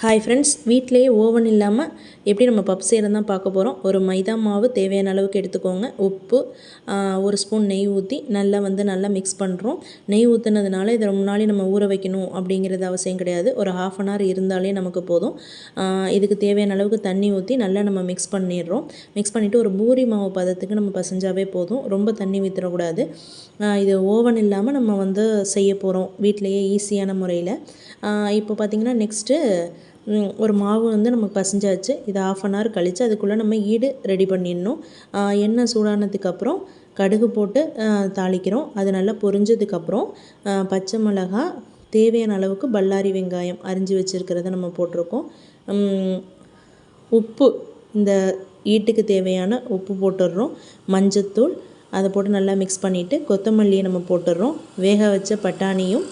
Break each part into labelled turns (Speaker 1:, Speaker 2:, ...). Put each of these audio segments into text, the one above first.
Speaker 1: Hi friends, வீட்டிலேயே oven இல்லாமல் எப்படி நம்ம பப்ஸ் செய்கிறது தான் பார்க்க போகிறோம். ஒரு மைதா மாவு தேவையான அளவுக்கு எடுத்துக்கோங்க. உப்பு, ஒரு ஸ்பூன் நெய் ஊற்றி நல்லா மிக்ஸ் பண்ணுறோம். நெய் ஊற்றுனதுனால இதை ரொம்ப நாளே நம்ம ஊற வைக்கணும் அப்படிங்கிறது அவசியம் கிடையாது. ஒரு 1/2 hour இருந்தாலே நமக்கு போதும். இதுக்கு தேவையான அளவுக்கு தண்ணி ஊற்றி நல்லா நம்ம மிக்ஸ் பண்ணிடுறோம். மிக்ஸ் பண்ணிவிட்டு ஒரு பூரி மாவு பதத்துக்கு நம்ம பசைஞ்சாவே போதும். ரொம்ப தண்ணி ஊற்றிடக்கூடாது. இது ஓவன் இல்லாமல் நம்ம செய்ய போகிறோம் வீட்டிலையே ஈஸியான முறையில். இப்போ பார்த்திங்கன்னா நெக்ஸ்ட்டு ஒரு மாவு நமக்கு பசைஞ்சாச்சு. இது 1/2 hour கழித்து அதுக்குள்ளே நம்ம ஈடு ரெடி பண்ணிடணும். எண்ணெய் சூடானதுக்கப்புறம் கடுகு போட்டு தாளிக்கிறோம். அது நல்லா பொரிஞ்சதுக்கப்புறம் பச்சை மிளகாய், தேவையான அளவுக்கு பல்லாரி வெங்காயம் அரிஞ்சு வச்சுருக்கிறத நம்ம போட்டிருக்கோம். உப்பு, இந்த ஈட்டுக்கு தேவையான உப்பு போட்டுடுறோம். மஞ்சத்தூள் அதை போட்டு நல்லா மிக்ஸ் பண்ணிவிட்டு கொத்தமல்லியை நம்ம போட்டுடுறோம். வேக வச்ச பட்டாணியும்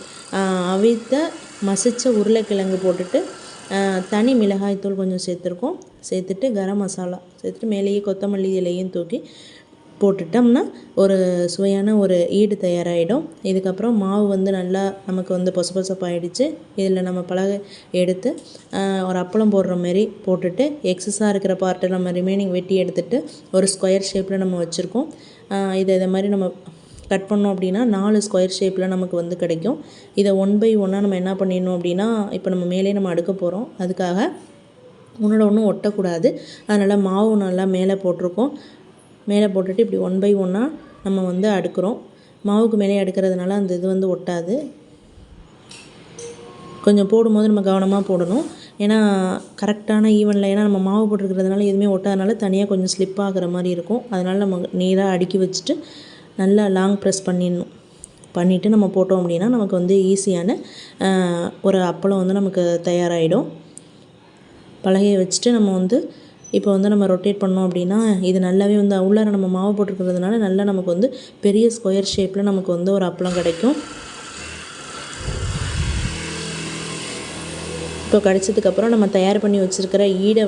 Speaker 1: அவித்த மசித்த உருளைக்கிழங்கு போட்டுட்டு தனி மிளகாய்த்தூள் கொஞ்சம் சேர்த்துருக்கோம். சேர்த்துட்டு கரம் மசாலா சேர்த்துட்டு மேலேயே கொத்தமல்லி இலையும் தூக்கி போட்டுட்டோம்னா ஒரு சுவையான ஒரு ஈடு தயாராகிடும். இதுக்கப்புறம் மாவு நல்லா நமக்கு பொசப்பாயிடுச்சு. இதில் நம்ம பலகை எடுத்து ஒரு அப்பளம் போடுற மாரி போட்டுட்டு எக்ஸஸாக இருக்கிற பார்ட்டை நம்ம ரிமைனிங் வெட்டி எடுத்துகிட்டு ஒரு ஸ்கொயர் ஷேப்பில் நம்ம வச்சுருக்கோம். இதை மாதிரி நம்ம கட் பண்ணோம் அப்படின்னா 4 ஸ்கொயர் ஷேப்பில் நமக்கு கிடைக்கும். இதை 1 by 1 நம்ம என்ன பண்ணிடணும் அப்படின்னா, இப்போ நம்ம மேலே நம்ம அடுக்க போகிறோம். அதுக்காக ஒன்றோட ஒன்றும் ஒட்டக்கூடாது. அதனால் மாவு நல்லா மேலே போட்டிருக்கோம். மேலே போட்டுட்டு இப்படி 1 by 1 நம்ம அடுக்கிறோம். மாவுக்கு மேலே அடுக்கிறதுனால அந்த இது ஒட்டாது. கொஞ்சம் போடும்போது நம்ம கவனமாக போடணும். ஏன்னா கரெக்டான ஈவனில், ஏன்னா நம்ம மாவு போட்டிருக்கிறதுனால எதுவுமே ஒட்டாதனால தனியாக கொஞ்சம் ஸ்லிப் ஆகிற மாதிரி இருக்கும். அதனால் நம்ம நீராக அடுக்கி வச்சுட்டு நல்லா லாங் ப்ரெஸ் பண்ணிவிட்டு நம்ம போட்டோம் அப்படின்னா நமக்கு ஈஸியான ஒரு அப்பளம் நமக்கு தயாராகிடும். பலகையை வச்சுட்டு நம்ம இப்போ நம்ம ரொட்டேட் பண்ணோம் அப்படின்னா இது நல்லாவே உள்ளார நம்ம மாவு போட்டிருக்கிறதுனால நல்லா நமக்கு பெரிய ஸ்கொயர் ஷேப்பில் நமக்கு ஒரு அப்பளம் கிடைக்கும். இப்போ கிடைச்சதுக்கப்புறம் நம்ம தயார் பண்ணி வச்சுருக்கிற ஈடை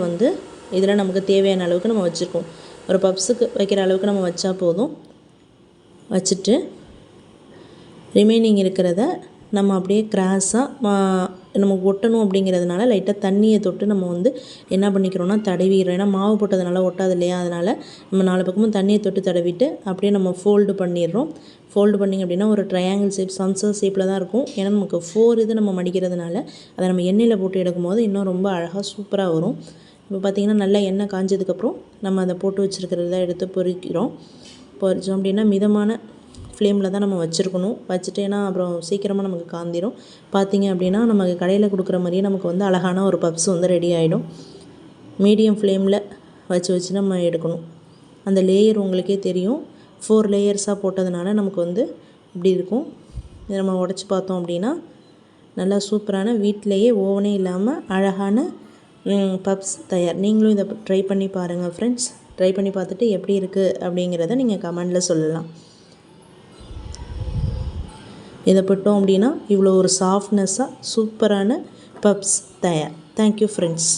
Speaker 1: இதில் நமக்கு தேவையான அளவுக்கு நம்ம வச்சுருக்கோம். ஒரு பப்ஸுக்கு வைக்கிற அளவுக்கு நம்ம வச்சா போதும். வச்சுட்டு ரிமைனிங் இருக்கிறத நம்ம அப்படியே கிராஸாக நமக்கு ஒட்டணும் அப்படிங்கிறதுனால லைட்டாக தண்ணியை தொட்டு நம்ம என்ன பண்ணிக்கிறோன்னா தடவிடுறோம். ஏன்னா மாவு போட்டதுனால ஒட்டாது இல்லையா, அதனால் நம்ம 4 பக்கமும் தண்ணியை தொட்டு தடவிட்டு அப்படியே நம்ம ஃபோல்டு பண்ணிடுறோம். ஃபோல்டு பண்ணிங்க அப்படின்னா ஒரு ட்ரையாங்கிள் ஷேப், சம்சர் ஷேப்பில் தான் இருக்கும். ஏன்னா நமக்கு 4 இது நம்ம மடிக்கிறதுனால அதை நம்ம எண்ணெயில் போட்டு எடுக்கும்போது இன்னும் ரொம்ப அழகாக சூப்பராக வரும். இப்போ பார்த்திங்கன்னா நல்லா எண்ணெய் காஞ்சதுக்கப்புறம் நம்ம அதை போட்டு வச்சுருக்கிறத எடுத்து பொரிக்கிறோம். பொரிச்சோம் அப்படின்னா மிதமான ஃப்ளேமில் தான் நம்ம வச்சுருக்கணும். வச்சுட்டு ஏன்னா அப்புறம் சீக்கிரமாக நமக்கு காந்திரும். பார்த்திங்க அப்படின்னா நமக்கு கடையில் கொடுக்குற மாதிரியே நமக்கு அழகான ஒரு பப்ஸ் ரெடி ஆகிடும். மீடியம் ஃப்ளேமில் வச்சு நம்ம எடுக்கணும். அந்த லேயர் உங்களுக்கே தெரியும். 4 லேயர்ஸாக போட்டதுனால நமக்கு இப்படி இருக்கும். இதை நம்ம உடச்சி பார்த்தோம் அப்படின்னா நல்லா சூப்பரான வீட்டிலையே ஓவனே இல்லாமல் அழகான பப்ஸ் தயார். நீங்களும் இதை ட்ரை பண்ணி பாருங்கள் ஃப்ரெண்ட்ஸ். ட்ரை பண்ணி பார்த்துட்டு எப்படி இருக்குது அப்படிங்கிறத நீங்கள் கமெண்டில் சொல்லலாம். இதை போட்டோம் அப்படின்னா இவ்வளோ ஒரு சாஃப்ட்னஸாக சூப்பரான பப்ஸ் தயார். Thank you friends.